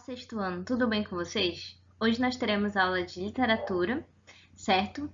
sexto ano, tudo bem com vocês? Hoje nós teremos aula de literatura, certo?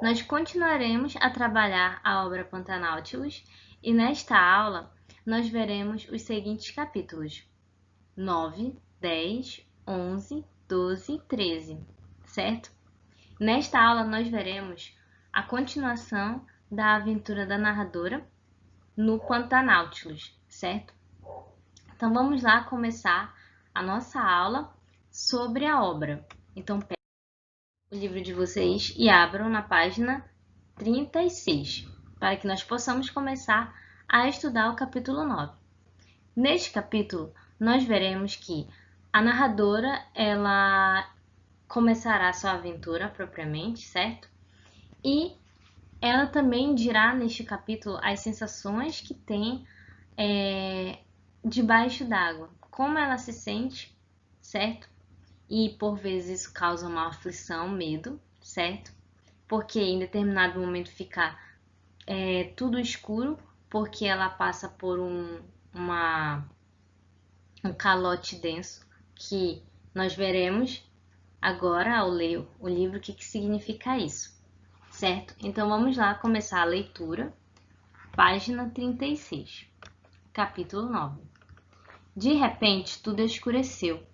Nós continuaremos a trabalhar a obra Pantanautilus e nesta aula nós veremos os seguintes capítulos: 9, 10, 11, 12 e 13, certo? Nesta aula nós veremos a continuação da aventura da narradora no Pantanautilus, certo? Então vamos lá começar a nossa aula sobre a obra. Então, peguem o livro de vocês e abram na página 36, para que nós possamos começar a estudar o capítulo 9. Neste capítulo, nós veremos que a narradora, ela começará sua aventura propriamente, certo? E ela também dirá neste capítulo as sensações que tem debaixo d'água, como ela se sente, certo? E por vezes isso causa uma aflição, medo, certo? Porque em determinado momento fica tudo escuro, porque ela passa por um calote denso, que nós veremos agora ao ler o livro o que significa isso, certo? Então vamos lá começar a leitura, página 36, capítulo 9. De repente tudo escureceu.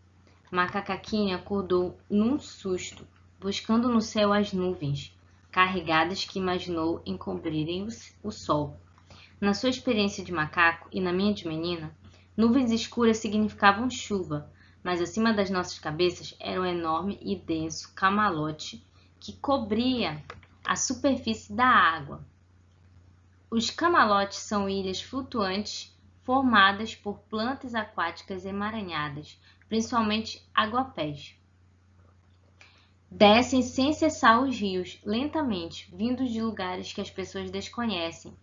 Macacaquinha acordou num susto, buscando no céu as nuvens, carregadas que imaginou encobrirem o sol. Na sua experiência de macaco e na minha de menina, nuvens escuras significavam chuva, mas acima das nossas cabeças era um enorme e denso camalote que cobria a superfície da água. Os camalotes são ilhas flutuantes formadas por plantas aquáticas emaranhadas, principalmente aguapés. Descem sem cessar os rios, lentamente, vindos de lugares que as pessoas desconhecem,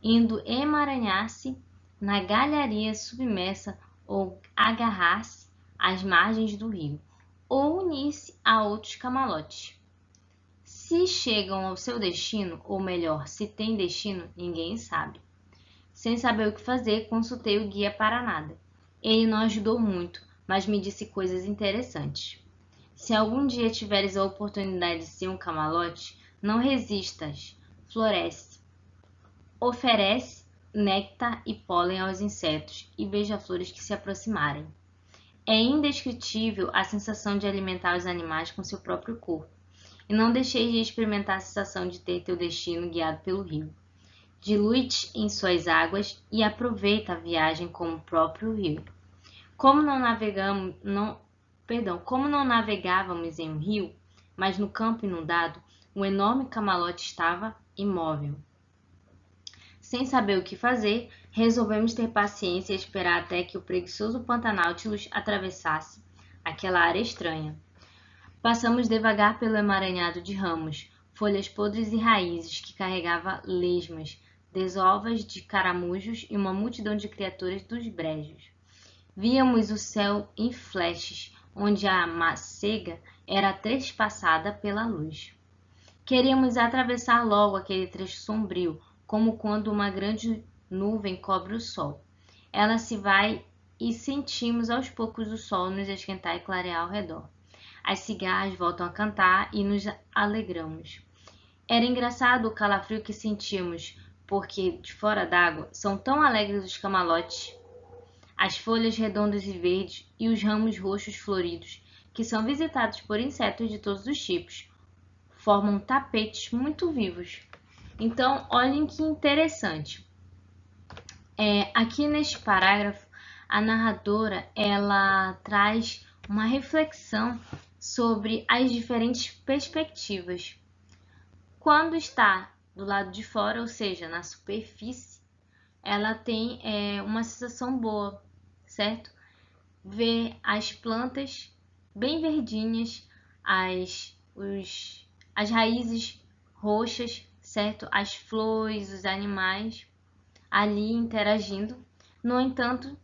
indo emaranhar-se na galharia submersa ou agarrar-se às margens do rio, ou unir-se a outros camalotes. Se chegam ao seu destino, ou melhor, se tem destino, ninguém sabe. Sem saber o que fazer, consultei o guia para nada. Ele não ajudou muito, mas me disse coisas interessantes. Se algum dia tiveres a oportunidade de ser um camalote, não resistas, floresce. Oferece néctar e pólen aos insetos e beija-flores que se aproximarem. É indescritível a sensação de alimentar os animais com seu próprio corpo. E não deixeis de experimentar a sensação de ter teu destino guiado pelo rio. Dilui-te em suas águas e aproveita a viagem como o próprio rio. Como não navegávamos em um rio, mas no campo inundado, o enorme camalote estava imóvel. Sem saber o que fazer, resolvemos ter paciência e esperar até que o preguiçoso Pantanautilus atravessasse aquela área estranha. Passamos devagar pelo emaranhado de ramos, folhas podres e raízes que carregava lesmas, desovas de caramujos e uma multidão de criaturas dos brejos. Víamos o céu em flashes, onde a macega era trespassada pela luz. Queríamos atravessar logo aquele trecho sombrio, como quando uma grande nuvem cobre o sol. Ela se vai e sentimos aos poucos o sol nos esquentar e clarear ao redor. As cigarras voltam a cantar e nos alegramos. Era engraçado o calafrio que sentíamos, porque de fora d'água são tão alegres os camalotes, as folhas redondas e verdes e os ramos roxos floridos, que são visitados por insetos de todos os tipos, formam tapetes muito vivos. Então, olhem que interessante. Aqui neste parágrafo, a narradora ela traz uma reflexão sobre as diferentes perspectivas. Quando está do lado de fora, ou seja, na superfície, ela tem uma sensação boa, certo? Ver as plantas bem verdinhas, as raízes roxas, certo? As flores, os animais ali interagindo. No entanto,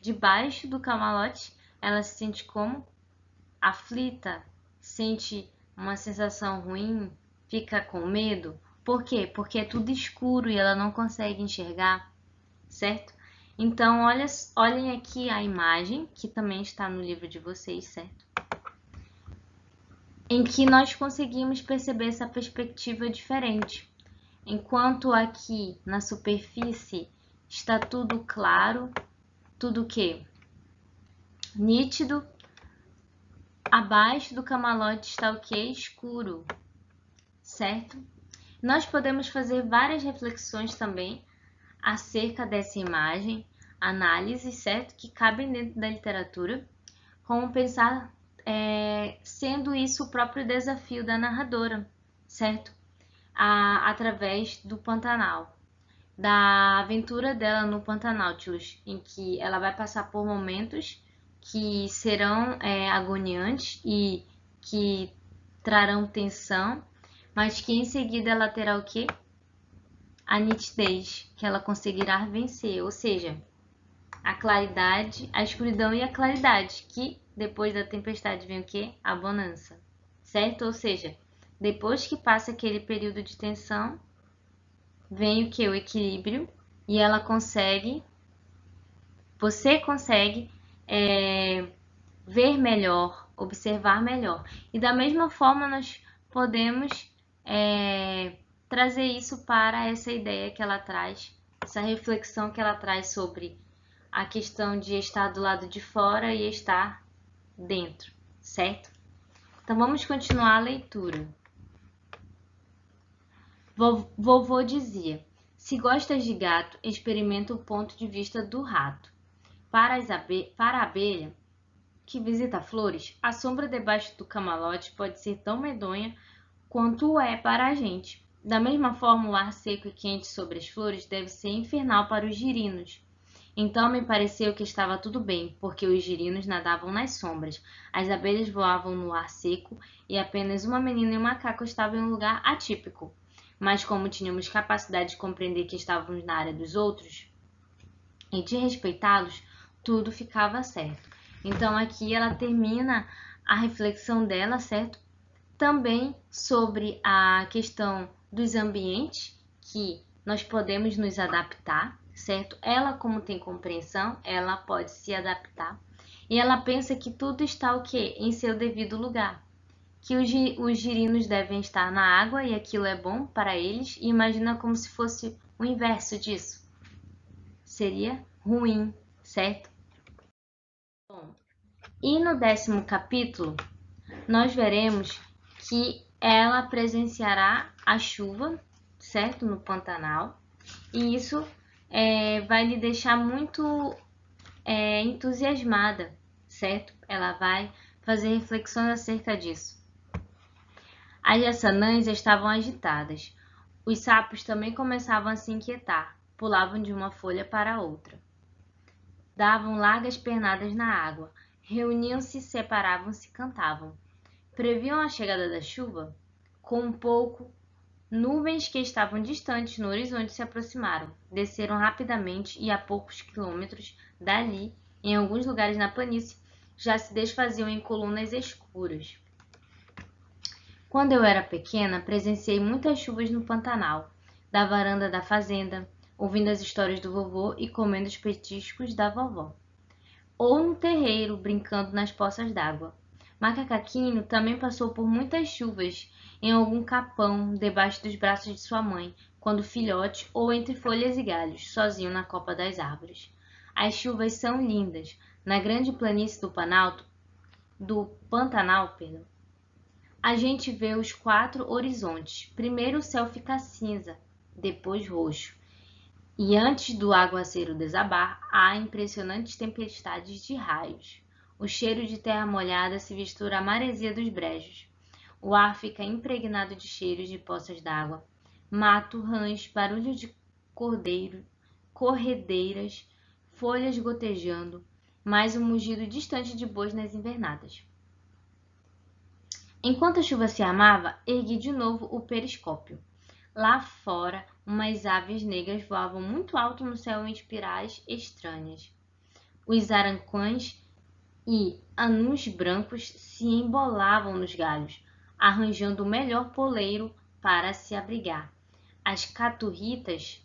debaixo do camalote, ela se sente como aflita, sente uma sensação ruim, fica com medo. Por quê? Porque é tudo escuro e ela não consegue enxergar, certo? Então, olhem aqui a imagem, que também está no livro de vocês, certo? Em que nós conseguimos perceber essa perspectiva diferente. Enquanto aqui na superfície está tudo claro, tudo o quê? Nítido, abaixo do camalote está o quê? Escuro, certo? Nós podemos fazer várias reflexões também acerca dessa imagem, análises, certo? Que cabem dentro da literatura, como pensar sendo isso o próprio desafio da narradora, certo? Através do Pantanal, da aventura dela no Pantanal, em que ela vai passar por momentos que serão agoniantes e que trarão tensão, mas que em seguida ela terá o quê? A nitidez, que ela conseguirá vencer, ou seja, a claridade, a escuridão e a claridade, que depois da tempestade vem o quê? A bonança, certo? Ou seja, depois que passa aquele período de tensão, vem o que? O equilíbrio, e ela consegue, você consegue ver melhor, observar melhor. E da mesma forma nós podemos trazer isso para essa ideia que ela traz, essa reflexão que ela traz sobre a questão de estar do lado de fora e estar dentro, certo? Então vamos continuar a leitura. Vovô dizia: se gostas de gato, experimenta o ponto de vista do rato. Para a abelha que visita flores, a sombra debaixo do camalote pode ser tão medonha quanto é para a gente. Da mesma forma, o ar seco e quente sobre as flores deve ser infernal para os girinos. Então me pareceu que estava tudo bem, porque os girinos nadavam nas sombras, as abelhas voavam no ar seco e apenas uma menina e um macaco estavam em um lugar atípico. Mas como tínhamos capacidade de compreender que estávamos na área dos outros e de respeitá-los, tudo ficava certo. Então aqui ela termina a reflexão dela, certo? Também sobre a questão dos ambientes que nós podemos nos adaptar, certo? Ela, como tem compreensão, ela pode se adaptar. E ela pensa que tudo está o quê? Em seu devido lugar. Que os girinos devem estar na água e aquilo é bom para eles, e imagina como se fosse o inverso disso. Seria ruim, certo? Bom, e no 10º capítulo, nós veremos que ela presenciará a chuva, certo? No Pantanal, e isso vai lhe deixar muito entusiasmada, certo? Ela vai fazer reflexões acerca disso. As jaçanãs estavam agitadas. Os sapos também começavam a se inquietar, pulavam de uma folha para outra. Davam largas pernadas na água, reuniam-se, separavam-se, cantavam. Previam a chegada da chuva? Com um pouco, nuvens que estavam distantes no horizonte se aproximaram, desceram rapidamente e a poucos quilômetros dali, em alguns lugares na planície, já se desfaziam em colunas escuras. Quando eu era pequena, presenciei muitas chuvas no Pantanal, da varanda da fazenda, ouvindo as histórias do vovô e comendo os petiscos da vovó. Ou no terreiro, brincando nas poças d'água. Macaquinho também passou por muitas chuvas em algum capão debaixo dos braços de sua mãe, quando filhote, ou entre folhas e galhos, sozinho na copa das árvores. As chuvas são lindas. Na grande planície do Pantanal, a gente vê os 4 horizontes. Primeiro o céu fica cinza, depois roxo. E antes do aguaceiro desabar, há impressionantes tempestades de raios. O cheiro de terra molhada se mistura à maresia dos brejos. O ar fica impregnado de cheiros de poças d'água, mato, rãs, barulho de corredeiras, folhas gotejando, mais um mugido distante de bois nas invernadas. Enquanto a chuva se armava, ergui de novo o periscópio. Lá fora, umas aves negras voavam muito alto no céu em espirais estranhas. Os arancões e anus brancos se embolavam nos galhos, arranjando o melhor poleiro para se abrigar. As caturritas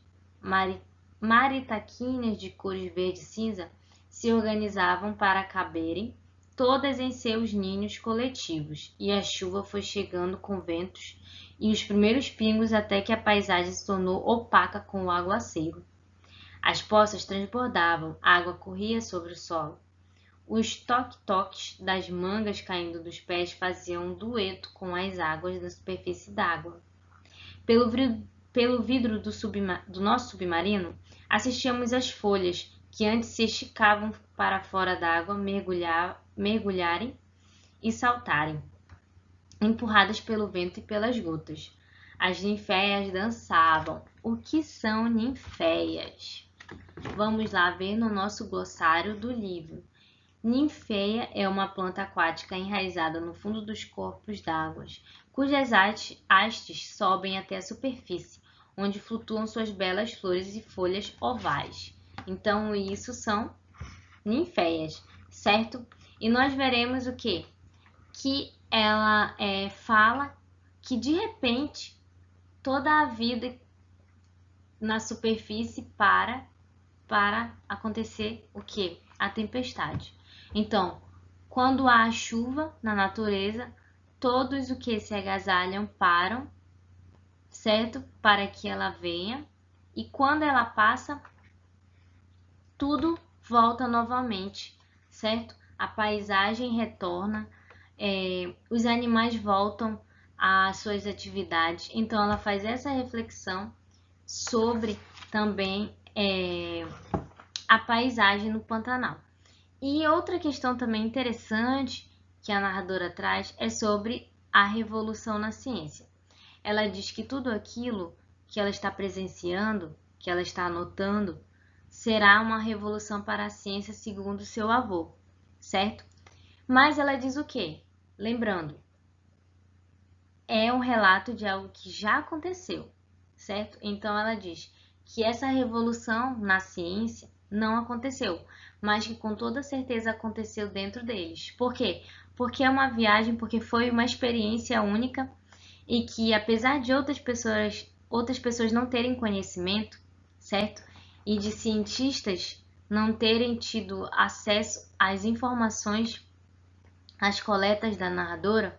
maritaquinhas de cores verde e cinza se organizavam para caberem todas em seus ninhos coletivos, e a chuva foi chegando com ventos e os primeiros pingos até que a paisagem se tornou opaca com o aguaceiro. As poças transbordavam, a água corria sobre o solo. Os toque-toques das mangas caindo dos pés faziam um dueto com as águas da superfície d'água. Pelo vidro do nosso submarino, assistíamos às folhas, que antes se esticavam para fora d'água, mergulharem e saltarem, empurradas pelo vento e pelas gotas. As ninféias dançavam. O que são ninféias? Vamos lá ver no nosso glossário do livro. Ninféia é uma planta aquática enraizada no fundo dos corpos d'água, cujas hastes sobem até a superfície, onde flutuam suas belas flores e folhas ovais. Então, isso são ninféias, certo? E nós veremos o quê? Que ela fala que, de repente, toda a vida na superfície para acontecer o quê? A tempestade. Então, quando há chuva na natureza, todos o que se agasalham param, certo? Para que ela venha. E quando ela passa, tudo volta novamente, certo? A paisagem retorna, os animais voltam às suas atividades. Então, ela faz essa reflexão sobre também a paisagem no Pantanal. E outra questão também interessante que a narradora traz é sobre a revolução na ciência. Ela diz que tudo aquilo que ela está presenciando, que ela está anotando, será uma revolução para a ciência segundo seu avô, certo? Mas ela diz o quê? Lembrando, é um relato de algo que já aconteceu, certo? Então ela diz que essa revolução na ciência não aconteceu, mas que com toda certeza aconteceu dentro deles. Por quê? Porque é uma viagem, porque foi uma experiência única e que, apesar de outras pessoas não terem conhecimento, certo? E de cientistas não terem tido acesso às informações, às coletas da narradora,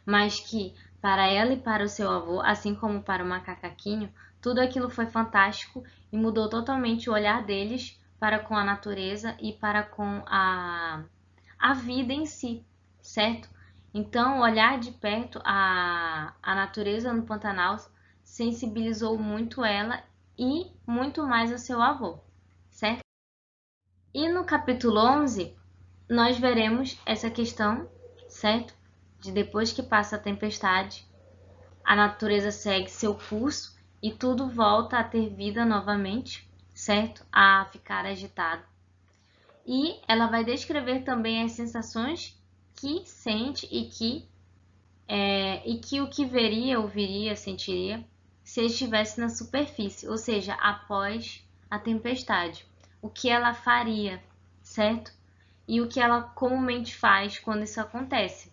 mas que para ela e para o seu avô, assim como para o macaquinho, tudo aquilo foi fantástico e mudou totalmente o olhar deles para com a natureza e para com a vida em si, certo? Então, olhar de perto a natureza no Pantanal sensibilizou muito ela e muito mais o seu avô, certo? E no capítulo 11, nós veremos essa questão, certo? De depois que passa a tempestade, a natureza segue seu curso e tudo volta a ter vida novamente, certo? A ficar agitado. E ela vai descrever também as sensações que sente e que o que veria, ouviria, sentiria se estivesse na superfície, ou seja, após a tempestade. O que ela faria, certo? E o que ela comumente faz quando isso acontece.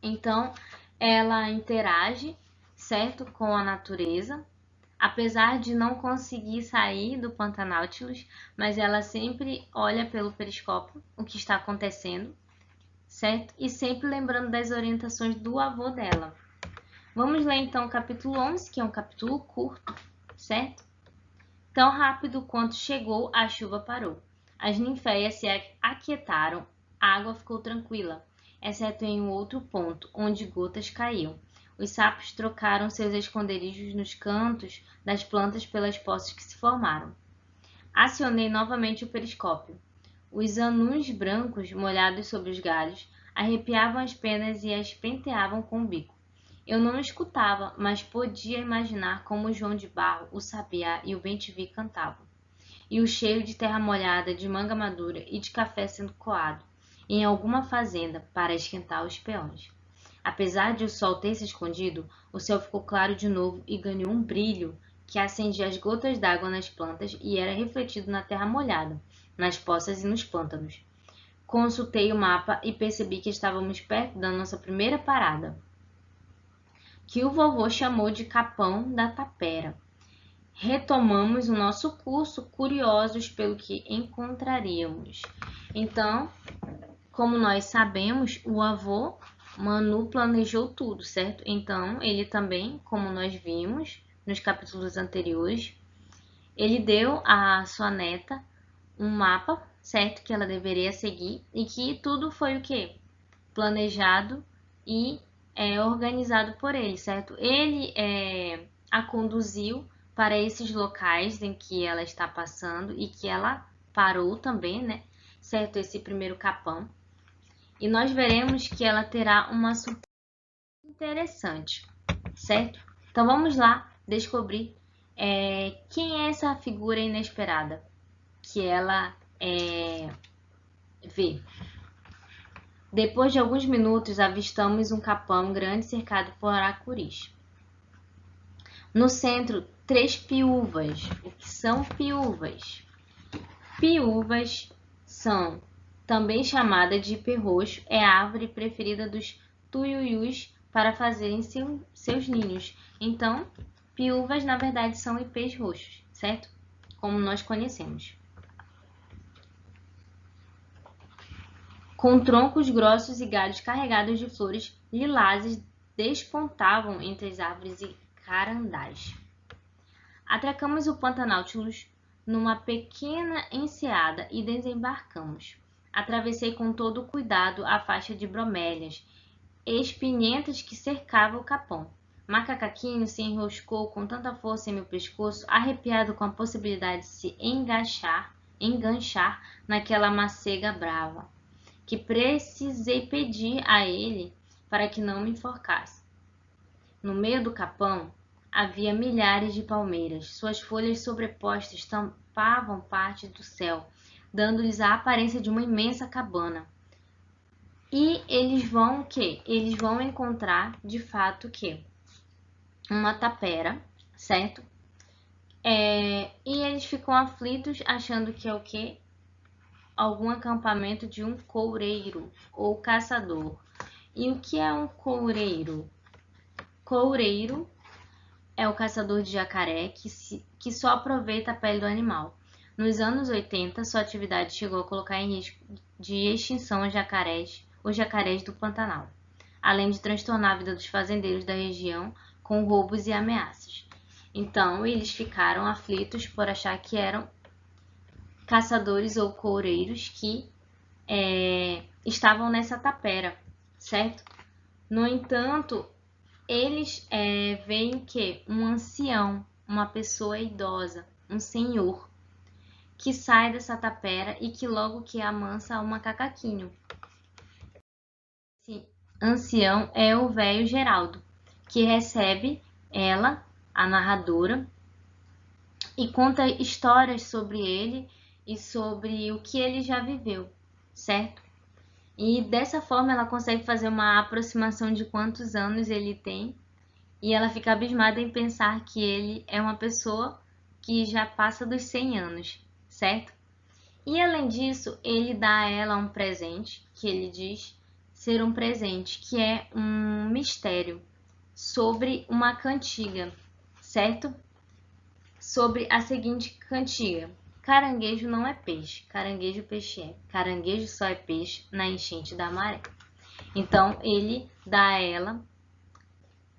Então, ela interage, certo, com a natureza, apesar de não conseguir sair do Pantanautilus, mas ela sempre olha pelo periscópio o que está acontecendo, certo? E sempre lembrando das orientações do avô dela. Vamos ler então o capítulo 11, que é um capítulo curto, certo? Tão rápido quanto chegou, a chuva parou. As ninféias se aquietaram, a água ficou tranquila, exceto em um outro ponto, onde gotas caíam. Os sapos trocaram seus esconderijos nos cantos das plantas pelas poças que se formaram. Acionei novamente o periscópio. Os anuns brancos, molhados sobre os galhos, arrepiavam as penas e as penteavam com o bico. Eu não escutava, mas podia imaginar como o João de Barro, o sabiá e o bem-te-vi cantavam. E o cheiro de terra molhada, de manga madura e de café sendo coado em alguma fazenda para esquentar os peões. Apesar de o sol ter se escondido, o céu ficou claro de novo e ganhou um brilho que acendia as gotas d'água nas plantas e era refletido na terra molhada, nas poças e nos pântanos. Consultei o mapa e percebi que estávamos perto da nossa primeira parada, que o vovô chamou de Capão da Tapera. retomamos o nosso curso curiosos pelo que encontraríamos. Então, como nós sabemos, o avô Manu planejou tudo, certo? Então, ele também, como nós vimos nos capítulos anteriores, ele deu à sua neta um mapa, certo? Que ela deveria seguir e que tudo foi o quê? Planejado e organizado por ele, certo? Ele a conduziu para esses locais em que ela está passando e que ela parou também, né? Certo? Esse primeiro capão. E nós veremos que ela terá uma surpresa interessante, certo? Então vamos lá descobrir quem é essa figura inesperada que ela vê. Depois de alguns minutos, avistamos um capão grande cercado por acuris. No centro, 3 piúvas. O que são piúvas? Piúvas são também chamada de ipê roxo, é a árvore preferida dos tuiuius para fazerem seus ninhos. Então, piúvas na verdade são ipês roxos, certo? Como nós conhecemos. Com troncos grossos e galhos carregados de flores lilazes despontavam entre as árvores e carandás. Atracamos o Pantanautilus numa pequena enseada e desembarcamos. Atravessei com todo o cuidado a faixa de bromélias espinhentas que cercava o capão. Macaquinho se enroscou com tanta força em meu pescoço, arrepiado com a possibilidade de se enganchar naquela macega brava, que precisei pedir a ele para que não me enforcasse. No meio do capão havia milhares de palmeiras. Suas folhas sobrepostas tampavam parte do céu, dando-lhes a aparência de uma imensa cabana. E eles vão o quê? Eles vão encontrar, de fato, o quê? Uma tapera, certo? E eles ficam aflitos, achando que é o quê? Algum acampamento de um coureiro ou caçador. E o que é um coureiro? Coureiro é o caçador de jacaré que só aproveita a pele do animal. Nos anos 80, sua atividade chegou a colocar em risco de extinção os jacarés do Pantanal, além de transtornar a vida dos fazendeiros da região com roubos e ameaças. Então, eles ficaram aflitos por achar que eram caçadores ou coureiros que estavam nessa tapera, certo? No entanto, eles veem que um ancião, uma pessoa idosa, um senhor, que sai dessa tapera e que logo que amansa o macaquinho. Esse ancião é o velho Geraldo, que recebe ela, a narradora, e conta histórias sobre ele e sobre o que ele já viveu, certo? E dessa forma ela consegue fazer uma aproximação de quantos anos ele tem e ela fica abismada em pensar que ele é uma pessoa que já passa dos 100 anos, certo? E além disso, ele dá a ela um presente, que ele diz ser um presente, que é um mistério sobre uma cantiga, certo? Sobre a seguinte cantiga: caranguejo não é peixe, caranguejo peixe é. Caranguejo só é peixe na enchente da maré. Então, ele dá a ela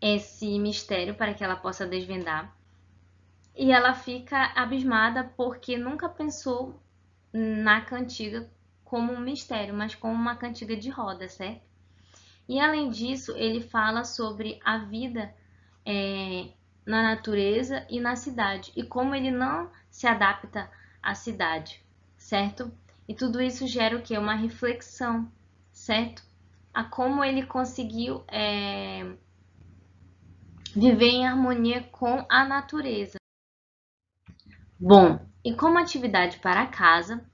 esse mistério para que ela possa desvendar. E ela fica abismada porque nunca pensou na cantiga como um mistério, mas como uma cantiga de roda, certo? E além disso, ele fala sobre a vida na natureza e na cidade e como ele não se adapta à cidade, certo? E tudo isso gera o quê? Uma reflexão, certo? A como ele conseguiu viver em harmonia com a natureza. Bom, e como atividade para casa,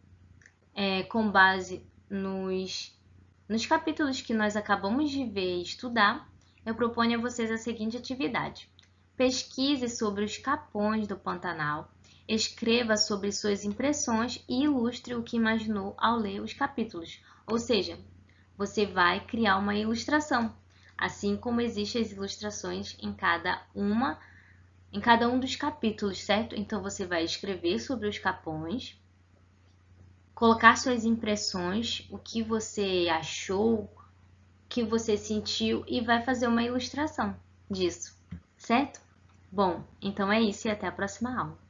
com base nos capítulos que nós acabamos de ver e estudar, eu proponho a vocês a seguinte atividade. Pesquise sobre os capões do Pantanal, escreva sobre suas impressões e ilustre o que imaginou ao ler os capítulos. Ou seja, você vai criar uma ilustração, assim como existem as ilustrações em cada uma em cada um dos capítulos, certo? Então você vai escrever sobre os capões, colocar suas impressões, o que você achou, o que você sentiu e vai fazer uma ilustração disso, certo? Bom, então é isso e até a próxima aula.